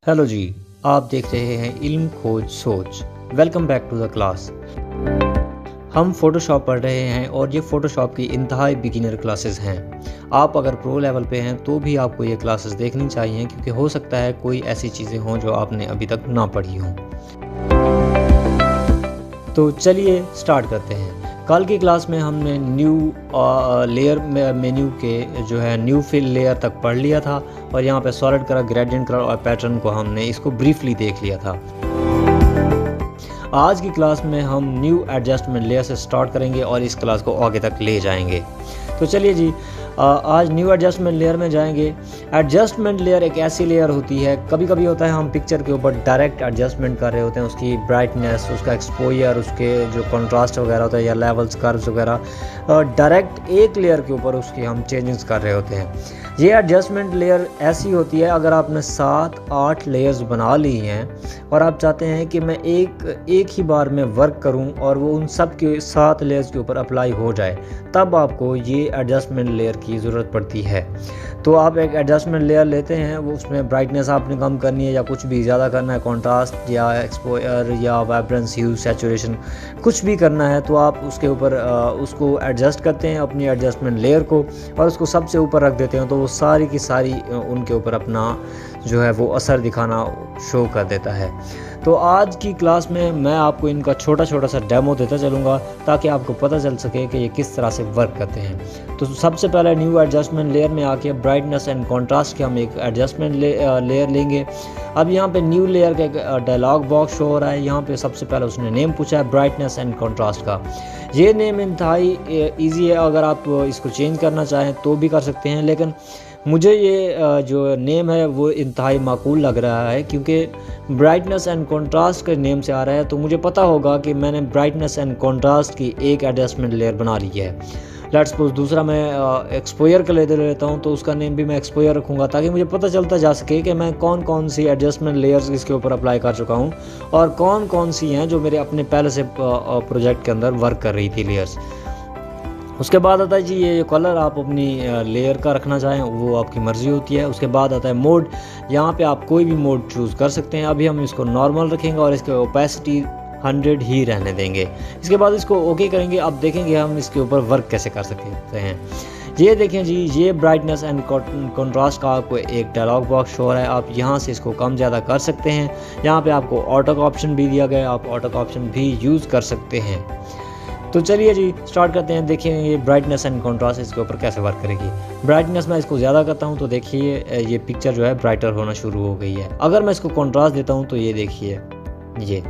Hello जी, आप देख रहे हैं इल्म खोज सोच। Welcome back to the class. हम फ़ोटोशॉप पढ़ रहे हैं और ये फ़ोटोशॉप की इंतहाई बिगिनर क्लासेस हैं। आप अगर प्रो लेवल पे हैं तो भी आपको ये क्लासेस देखनी चाहिए, क्योंकि हो सकता है कोई ऐसी चीज़ें हों जो आपने अभी तक ना पढ़ी हों। तो चलिए स्टार्ट करते हैं। कल की क्लास में हमने न्यू लेयर मेन्यू के जो है न्यू फिल लेयर तक पढ़ लिया था, और यहाँ पे सॉलिड कलर, ग्रेडियंट कलर और पैटर्न को हमने इसको ब्रीफली देख लिया था। आज की क्लास में हम न्यू एडजस्टमेंट लेयर से स्टार्ट करेंगे और इस क्लास को आगे तक ले जाएंगे। तो चलिए जी, आज न्यू एडजस्टमेंट लेयर में जाएंगे। एडजस्टमेंट लेयर एक ऐसी लेयर होती है, कभी कभी होता है हम पिक्चर के ऊपर डायरेक्ट एडजस्टमेंट कर रहे होते हैं, उसकी ब्राइटनेस, उसका एक्सपोजर, उसके जो कंट्रास्ट वगैरह होता है या लेवल्स, कर्व्स वगैरह, डायरेक्ट एक लेयर के ऊपर उसकी हम चेंजेस कर रहे होते हैं। ये एडजस्टमेंट लेयर ऐसी होती है, अगर आपने 7-8 लेयर्स बना ली हैं और आप चाहते हैं कि मैं एक ही बार में वर्क करूं और वो उन सब के 7 लेयर्स के ऊपर अप्लाई हो जाए, तब आपको ये एडजस्टमेंट लेयर की ज़रूरत पड़ती है। तो आप एक एडजस्टमेंट लेयर लेते हैं, वो उसमें ब्राइटनेस आपने कम करनी है या कुछ भी ज़्यादा करना है, कॉन्ट्रास्ट या एक्सपोजर या वाइब्रेंस, ह्यू, सैचुरेशन, कुछ भी करना है, तो आप उसके ऊपर उसको एडजस्ट करते हैं अपनी एडजस्टमेंट लेयर को, और उसको सबसे ऊपर रख देते हैं, तो वो सारी की सारी उनके ऊपर अपना जो है वो असर दिखाना शो कर देता है। तो आज की क्लास में मैं आपको इनका छोटा छोटा सा डेमो देता चलूँगा, ताकि आपको पता चल सके कि ये किस तरह से वर्क करते हैं। तो सबसे पहले न्यू एडजस्टमेंट लेयर में आके ब्राइटनेस एंड कॉन्ट्रास्ट के हम एक एडजस्टमेंट लेयर लेंगे। अब यहाँ पे न्यू लेयर का एक डायलॉग बॉक्स शो हो रहा है। यहाँ पे सबसे पहले उसने नेम पूछा है ब्राइटनेस एंड कॉन्ट्रास्ट का। ये नेम इंतहाई ईजी है, अगर आप इसको चेंज करना चाहें तो भी कर सकते हैं, लेकिन मुझे ये जो नेम है वो इंतहाई माकूल लग रहा है, क्योंकि ब्राइटनेस एंड कॉन्ट्रास्ट के नेम से आ रहा है, तो मुझे पता होगा कि मैंने ब्राइटनेस एंड कॉन्ट्रास्ट की एक एडजस्टमेंट लेयर बना ली है। लेट्स सपोज दूसरा मैं एक्सपोजर का लेता हूँ, तो उसका नेम भी मैं एक्सपोजर रखूँगा, ताकि मुझे पता चलता जा सके कि मैं कौन कौन सी एडजस्टमेंट लेयर्स इसके ऊपर अप्लाई कर चुका हूँ और कौन कौन सी हैं जो मेरे अपने पहले से प्रोजेक्ट के अंदर वर्क कर रही थी लेयर्स। उसके बाद आता है जी ये कलर आप अपनी लेयर का रखना चाहें वो आपकी मर्ज़ी होती है। उसके बाद आता है मोड। यहाँ पे आप कोई भी मोड चूज़ कर सकते हैं। अभी हम इसको नॉर्मल रखेंगे और इसके ओपेसिटी 100 ही रहने देंगे। इसके बाद इसको ओके करेंगे। अब देखेंगे हम इसके ऊपर वर्क कैसे कर सकते हैं। ये देखें जी, ये ब्राइटनेस एंड कंट्रास्ट का आपको एक डायलॉग बॉक्स शो हो रहा है। आप यहाँ से इसको कम ज़्यादा कर सकते हैं। यहाँ पे आपको ऑटो का ऑप्शन भी दिया गया है, आप ऑटो का ऑप्शन भी यूज़ कर सकते हैं। तो चलिए जी स्टार्ट करते हैं। देखिए ये ब्राइटनेस एंड कंट्रास्ट इसके ऊपर कैसे वर्क करेगी। ब्राइटनेस मैं इसको ज़्यादा करता हूँ तो देखिए ये पिक्चर जो है ब्राइटर होना शुरू हो गई है। अगर मैं इसको कंट्रास्ट देता हूँ तो ये देखिए ये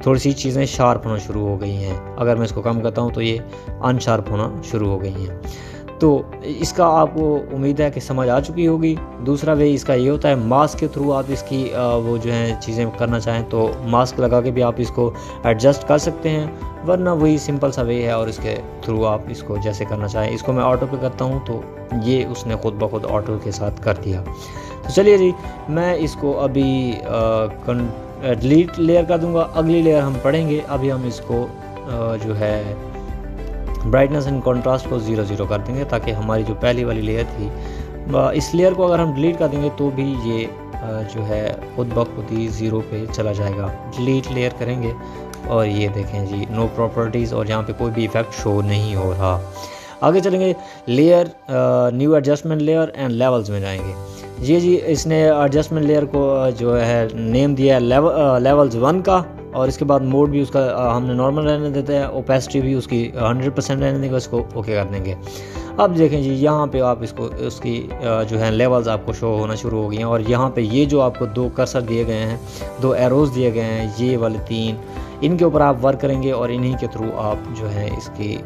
थोड़ी सी चीज़ें शार्प होना शुरू हो गई हैं। अगर मैं इसको कम करता हूँ तो ये अनशार्प होना शुरू हो गई हैं। तो इसका आपको उम्मीद है कि समझ आ चुकी होगी। दूसरा वे इसका ये होता है मास्क के थ्रू आप इसकी वो जो है चीज़ें करना चाहें तो मास्क लगा के भी आप इसको एडजस्ट कर सकते हैं, वरना वही सिंपल सा वे है और इसके थ्रू आप इसको जैसे करना चाहें। इसको मैं ऑटो पे करता हूँ तो ये उसने खुद ब खुद ऑटो के साथ कर दिया। तो चलिए जी मैं इसको अभी डिलीट लेयर कर दूँगा। अगली लेयर हम पढ़ेंगे। अभी हम इसको जो है ब्राइटनेस एंड कंट्रास्ट को 0 कर देंगे, ताकि हमारी जो पहली वाली लेयर थी इस लेयर को अगर हम डिलीट कर देंगे तो भी ये जो है खुद ब खुद ही 0 पे चला जाएगा। डिलीट लेयर करेंगे और ये देखें जी नो प्रॉपर्टीज़, और यहाँ पे कोई भी इफेक्ट शो नहीं हो रहा। आगे चलेंगे layer new adjustment layer and levels में जाएंगे। ये जी इसने एडजस्टमेंट लेयर को जो है नेम दिया है लेवल्स 1 का, और इसके बाद मोड भी उसका हमने नॉर्मल रहने देते हैं, ओपेसिटी भी उसकी 100% रहने देंगे, उसको ओके कर देंगे। अब देखें जी यहाँ पे आप इसको उसकी जो है लेवल्स आपको शो होना शुरू हो गई हैं, और यहाँ पे ये जो आपको 2 कर्सर दिए गए हैं, 2 एरोज़ दिए गए हैं, ये वाले 3, इनके ऊपर आप वर्क करेंगे और इन्हीं के थ्रू आप जो है इसकी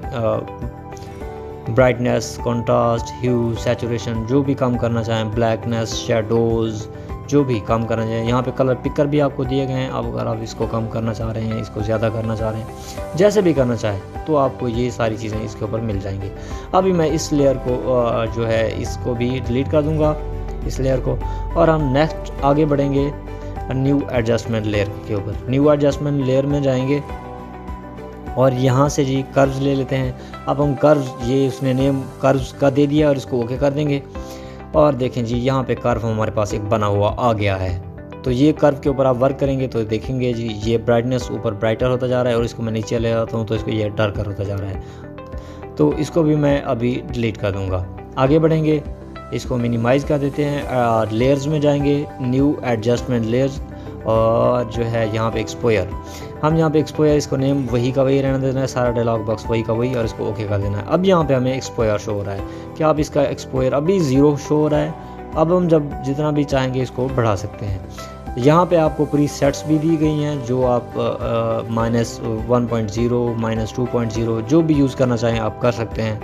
ब्राइटनेस, कॉन्ट्रास्ट, ह्यू, सैचुरेशन जो भी काम करना चाहें, ब्लैकनेस, शेडोज़ जो भी काम करना चाहिए। यहाँ पे कलर पिकर भी आपको दिए गए हैं। अब अगर आप इसको कम करना चाह रहे हैं, इसको ज़्यादा करना चाह रहे हैं, जैसे भी करना चाहें, तो आपको ये सारी चीज़ें इसके ऊपर मिल जाएंगी। अभी मैं इस लेयर को जो है इसको भी डिलीट कर दूँगा, इस लेयर को, और हम नेक्स्ट आगे बढ़ेंगे न्यू एडजस्टमेंट लेयर के ऊपर। न्यू एडजस्टमेंट लेयर में जाएंगे और यहाँ से जी कर्व्स ले लेते हैं। अब हम कर्व्स, ये उसने नेम कर्व्स का दे दिया और इसको ओके कर देंगे। और देखें जी यहाँ पे कर्व हमारे पास एक बना हुआ आ गया है। तो ये कर्व के ऊपर आप वर्क करेंगे तो देखेंगे जी ये ब्राइटनेस ऊपर ब्राइटर होता जा रहा है और इसको मैं नीचे ले आता हूँ तो इसको ये डार्कर होता जा रहा है। तो इसको भी मैं अभी डिलीट कर दूँगा। आगे बढ़ेंगे, इसको मिनिमाइज़ कर देते हैं। लेयर्स में जाएंगे, न्यू एडजस्टमेंट लेयर्स, और जो है यहाँ पे एक्सपोयर, हम यहाँ पे एक्सपोयर, इसको नेम वही का वही रहने देना है, सारा डायलॉग बॉक्स वही का वही, और इसको ओके कर देना है। अब यहाँ पे हमें एक्सपोयर शो हो रहा है कि आप इसका एक्सपोयर अभी 0 शो हो रहा है। अब हम जब जितना भी चाहेंगे इसको बढ़ा सकते हैं। यहाँ पे आपको प्री सेट्स भी दी गई हैं जो आप -1.0 -2.0 जो भी यूज़ करना चाहें आप कर सकते हैं।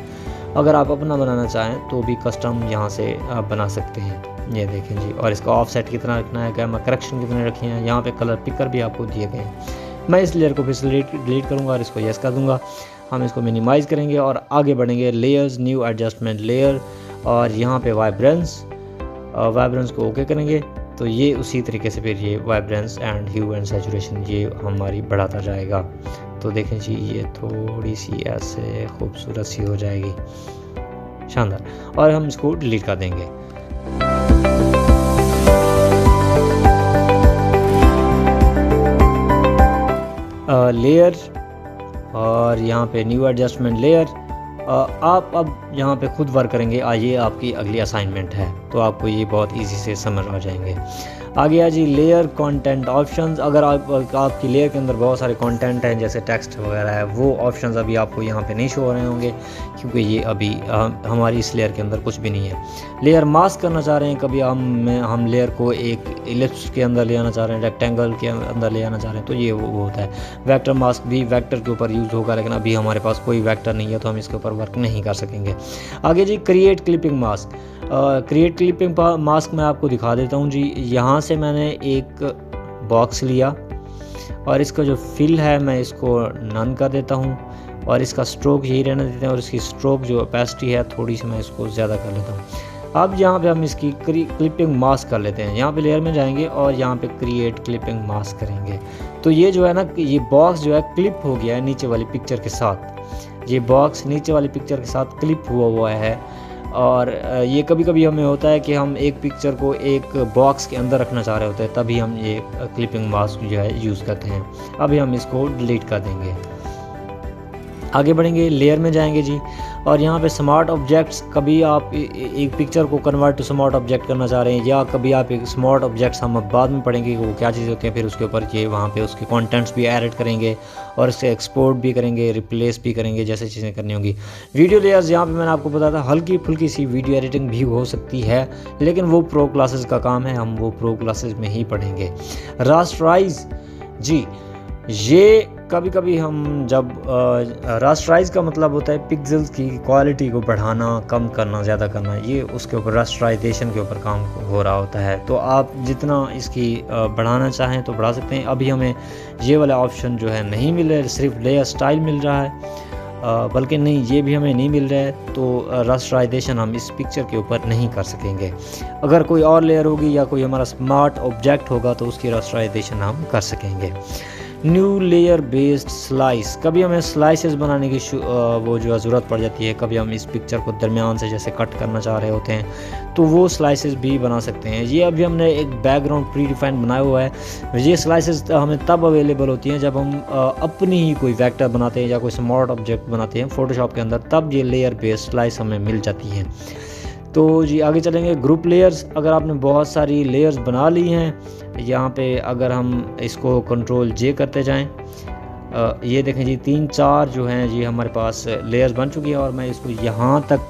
अगर आप अपना बनाना चाहें तो भी कस्टम यहाँ से आप बना सकते हैं। ये देखें जी, और इसका ऑफसेट कितना रखना है, क्या मैं करेक्शन कितने रखे हैं, यहाँ पे कलर पिकर भी आपको दिए गए हैं। मैं इस लेयर को फिर से डिलीट करूँगा और इसको यस कर दूँगा। हम इसको मिनिमाइज़ करेंगे और आगे बढ़ेंगे, लेयर्स, न्यू एडजस्टमेंट लेयर, और यहाँ पे वाइब्रेंस को ओके करेंगे तो ये उसी तरीके से फिर ये vibrance and hue and saturation ये हमारी बढ़ाता जाएगा। तो देखें जी ये थोड़ी सी ऐसे खूबसूरत सी हो जाएगी, शानदार, और हम इसको डिलीट कर देंगे। लेयर और यहाँ पे न्यू एडजस्टमेंट लेयर, आप अब यहाँ पे खुद वर्क करेंगे। ये आपकी अगली असाइनमेंट है तो आपको ये बहुत इजी से समझ आ जाएंगे। आगे आ जी लेयर कंटेंट ऑप्शंस। अगर आपकी लेयर के अंदर बहुत सारे कंटेंट हैं जैसे टेक्स्ट वगैरह है, वो ऑप्शंस अभी आपको यहाँ पे नहीं शो हो रहे होंगे क्योंकि ये अभी हमारी इस लेयर के अंदर कुछ भी नहीं है। लेयर मास्क करना चाह रहे हैं, कभी हम लेयर को एक इलिप्स के अंदर ले आना चाह रहे हैं, रेक्टेंगल के अंदर ले आना चाह रहे हैं, तो ये वो होता है। वेक्टर मास्क भी वेक्टर के ऊपर यूज़ होगा, लेकिन अभी हमारे पास कोई वेक्टर नहीं है तो हम इसके ऊपर वर्क नहीं कर सकेंगे। आगे जी create clipping mask. Create clipping mask मैं आपको दिखा देता हूँ जी। यहाँ से मैंने एक बॉक्स लिया और इसका जो फिल है मैं इसको नन कर देता हूँ और इसका स्ट्रोक यही रहने देते हैं और इसकी स्ट्रोक जो ओपेसिटी है थोड़ी सी मैं इसको ज़्यादा कर लेता हूँ। अब यहाँ पे हम इसकी क्लिपिंग मास्क कर लेते हैं। यहाँ पे लेयर में जाएंगे और यहाँ पे क्रिएट क्लिपिंग मास्क करेंगे तो ये जो है ना, ये बॉक्स जो है क्लिप हो गया है नीचे वाली पिक्चर के साथ। ये बॉक्स नीचे वाली पिक्चर के साथ क्लिप हुआ है और ये कभी कभी हमें होता है कि हम एक पिक्चर को एक बॉक्स के अंदर रखना चाह रहे होते हैं, तभी हम ये क्लिपिंग मास्क जो है यूज़ करते हैं। अभी हम इसको डिलीट कर देंगे। आगे बढ़ेंगे, लेयर में जाएंगे जी और यहाँ पे स्मार्ट ऑब्जेक्ट्स। कभी आप एक पिक्चर को कन्वर्ट टू स्मार्ट ऑब्जेक्ट करना चाह रहे हैं या कभी आप एक स्मार्ट ऑब्जेक्ट्स हम बाद में पढ़ेंगे कि वो क्या चीज़ होती है, फिर उसके ऊपर ये वहाँ पे उसके कंटेंट्स भी ऐड करेंगे और इससे एक्सपोर्ट भी करेंगे, रिप्लेस भी करेंगे, जैसे चीज़ें करनी होंगी। वीडियो लेयर्स, यहाँ पे मैंने आपको बताया था हल्की फुल्की सी वीडियो एडिटिंग भी हो सकती है, लेकिन वो प्रो क्लासेस का काम है, हम वो प्रो क्लासेस में ही पढ़ेंगे। रास्टराइज जी, ये कभी कभी हम जब रास्टराइज का मतलब होता है पिक्सेल्स की क्वालिटी को बढ़ाना, कम करना, ज़्यादा करना, ये उसके ऊपर रास्टराइजेशन के ऊपर काम हो रहा होता है। तो आप जितना इसकी बढ़ाना चाहें तो बढ़ा सकते हैं। अभी हमें ये वाला ऑप्शन जो है नहीं मिल रहा है, सिर्फ लेयर स्टाइल मिल रहा है, बल्कि नहीं ये भी हमें नहीं मिल रहा है, तो रास्टराइजेशन हम इस पिक्चर के ऊपर नहीं कर सकेंगे। अगर कोई और लेयर होगी या कोई हमारा स्मार्ट ऑब्जेक्ट होगा तो उसकी रास्टराइजेशन हम कर सकेंगे। न्यू लेयर बेस्ड स्लाइस, कभी हमें स्लाइसेस बनाने की वो जो है ज़रूरत पड़ जाती है। कभी हम इस पिक्चर को दरमियान से जैसे कट करना चाह रहे होते हैं तो वो स्लाइसेस भी बना सकते हैं। ये अभी हमने एक बैकग्राउंड प्री डिफाइंड बनाया हुआ है। ये स्लाइसेस हमें तब अवेलेबल होती हैं जब हम अपनी ही कोई वेक्टर बनाते हैं या कोई स्मार्ट ऑब्जेक्ट बनाते हैं फोटोशॉप के अंदर, तब ये लेयर बेस्ड स्लाइस हमें मिल जाती हैं। तो जी आगे चलेंगे, ग्रुप लेयर्स। अगर आपने बहुत सारी लेयर्स बना ली हैं, यहाँ पे अगर हम इसको कंट्रोल जे करते जाएं, ये देखें जी 3-4 जो हैं जी हमारे पास लेयर्स बन चुकी है और मैं इसको यहाँ तक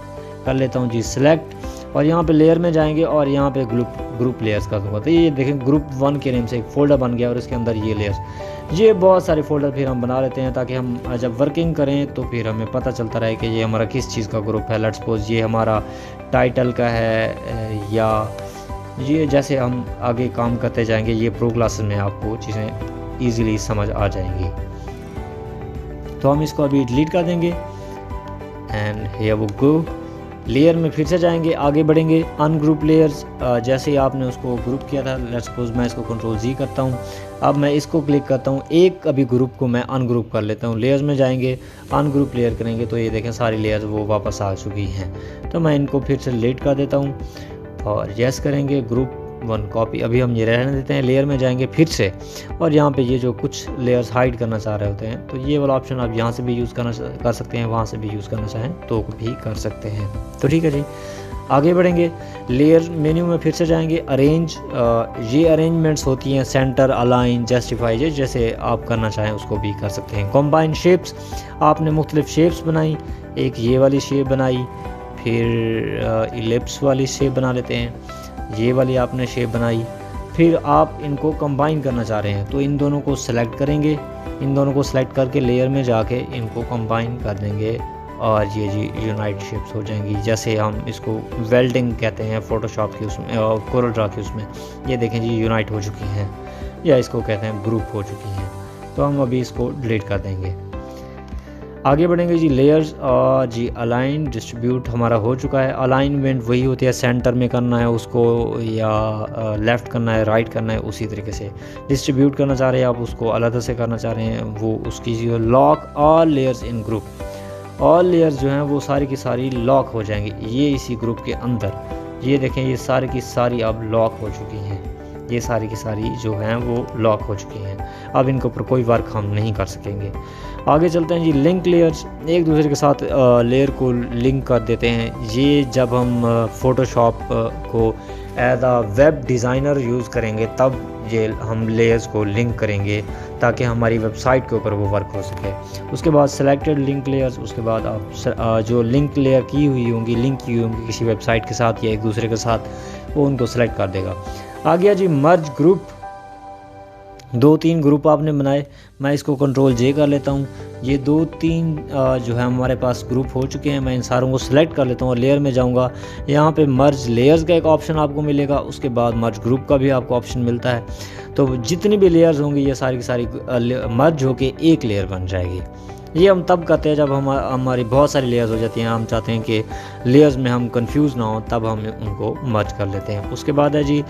कर लेता हूँ जी सिलेक्ट, और यहाँ पे लेयर में जाएंगे और यहाँ पे ग्रुप लेयर्स कर दूँगा। तो ये देखें ग्रुप 1 के नेम से एक फ़ोल्डर बन गया और इसके अंदर ये लेयर्स, ये बहुत सारे फ़ोल्डर फिर हम बना लेते हैं ताकि हम जब वर्किंग करें तो फिर हमें पता चलता रहे कि ये हमारा किस चीज़ का ग्रुप है। लेट्स सपोज ये हमारा टाइटल का है, या ये जैसे हम आगे काम करते जाएंगे ये प्रो क्लासेस में आपको चीज़ें ईज़िली समझ आ जाएंगी। तो हम इसको अभी डिलीट कर देंगे एंड हियर वो गो। लेयर में फिर से जाएंगे, आगे बढ़ेंगे, अनग्रुप लेयर्स। जैसे ही आपने उसको ग्रुप किया था, लेट्स सपोज मैं इसको कंट्रोल जी करता हूँ, अब मैं इसको क्लिक करता हूँ, एक अभी ग्रुप को मैं अनग्रुप कर लेता हूँ। लेयर्स में जाएंगे, अनग्रुप लेयर करेंगे तो ये देखें सारी लेयर्स वो वापस आ चुकी हैं। तो मैं इनको फिर से डिलीट कर देता हूँ और यस करेंगे, ग्रुप वन कॉपी। अभी हम ये रहने देते हैं। लेयर में जाएंगे फिर से, और यहाँ पे ये जो कुछ लेयर्स हाइड करना चाह रहे होते हैं तो ये वाला ऑप्शन आप यहाँ से भी यूज़ कर सकते हैं, वहाँ से भी यूज़ करना चाहें तो भी कर सकते हैं। तो ठीक है जी, आगे बढ़ेंगे। लेयर मेन्यू में फिर से जाएंगे। अरेंज, ये अरेंजमेंट्स होती हैं सेंटर, अलाइन, जस्टिफाई, जैसे आप करना चाहें उसको भी कर सकते हैं। कॉम्बाइन शेप्स, आपने मुख्तलिफ शेप्स बनाई, एक ये वाली शेप बनाई, फिर इलिप्स वाली शेप बना लेते हैं, ये वाली आपने शेप बनाई, फिर आप इनको कंबाइन करना चाह रहे हैं तो इन दोनों को सिलेक्ट करेंगे। इन दोनों को सिलेक्ट करके लेयर में जाके इनको कंबाइन कर देंगे और ये जी यूनाइट शेप्स हो जाएंगी। जैसे हम इसको वेल्डिंग कहते हैं फोटोशॉप की उसमें और कोरल ड्रा की उसमें, ये देखें जी यूनाइट हो चुकी हैं, या इसको कहते हैं ग्रुप हो चुकी हैं। तो हम अभी इसको डिलीट कर देंगे। आगे बढ़ेंगे जी। लेयर्स जी अलाइन डिस्ट्रीब्यूट हमारा हो चुका है। अलाइनमेंट वही होती है, सेंटर में करना है उसको या लेफ़्ट करना है, राइट करना है, उसी तरीके से। डिस्ट्रीब्यूट करना चाह रहे हैं आप उसको अलग से करना चाह रहे हैं, वो उसकी जो लॉक ऑल लेयर्स इन ग्रुप, ऑल लेयर्स जो हैं वो सारी की सारी लॉक हो जाएंगी ये इसी ग्रुप के अंदर। ये देखें ये सारी की सारी अब लॉक हो चुकी हैं, ये सारी की सारी जो हैं वो लॉक हो चुकी हैं। अब इनके ऊपर कोई वर्क हम नहीं कर सकेंगे। आगे चलते हैं जी। लिंक लेयर्स, एक दूसरे के साथ लेयर को लिंक कर देते हैं। ये जब हम फ़ोटोशॉप को एज आ वेब डिज़ाइनर यूज़ करेंगे तब ये हम लेयर्स को लिंक करेंगे ताकि हमारी वेबसाइट के ऊपर वो वर्क हो सके। उसके बाद सेलेक्टेड लिंक लेयर्स, उसके बाद आप जो लिंक लेयर की हुई होंगी, लिंक की होंगी किसी वेबसाइट के साथ या एक दूसरे के साथ, वो उनको सेलेक्ट कर देगा। आ गया जी मर्ज ग्रुप। 2-3 ग्रुप आपने बनाए, मैं इसको कंट्रोल जे कर लेता हूँ। ये 2-3 जो है हमारे पास ग्रुप हो चुके हैं। मैं इन सारों को सिलेक्ट कर लेता हूँ और लेयर में जाऊँगा। यहाँ पे मर्ज लेयर्स का एक ऑप्शन आपको मिलेगा, उसके बाद मर्ज ग्रुप का भी आपको ऑप्शन मिलता है। तो जितनी भी लेयर्स होंगी ये सारी की सारी मर्ज होके एक लेयर बन जाएगी। ये हम तब करते हैं जब हमारी बहुत सारी लेयर्स हो जाती हैं, हम चाहते हैं कि लेयर्स में हम कंफ्यूज ना हो, तब हम उनको मर्ज कर लेते हैं। उसके बाद है जी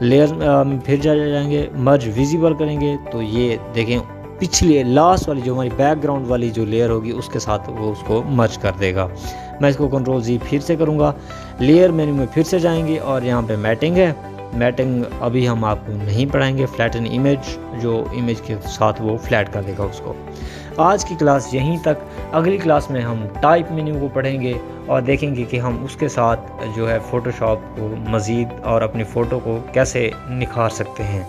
लेयर्स फिर जाएंगे, मर्ज विजिबल करेंगे तो ये देखें पिछली लास्ट वाली जो हमारी बैकग्राउंड वाली जो लेयर होगी उसके साथ वो उसको मर्ज कर देगा। मैं इसको कंट्रोल जी फिर से करूँगा। लेयर मेन्यू में फिर से जाएंगे और यहाँ पे मैटिंग है। मैटिंग अभी हम आपको नहीं पढ़ाएंगे। फ्लैटन इमेज, जो इमेज के साथ वो फ्लैट कर देगा उसको। आज की क्लास यहीं तक। अगली क्लास में हम टाइप मेन्यू को पढ़ेंगे और देखेंगे कि हम उसके साथ जो है फ़ोटोशॉप को मज़ीद और अपनी फ़ोटो को कैसे निखार सकते हैं।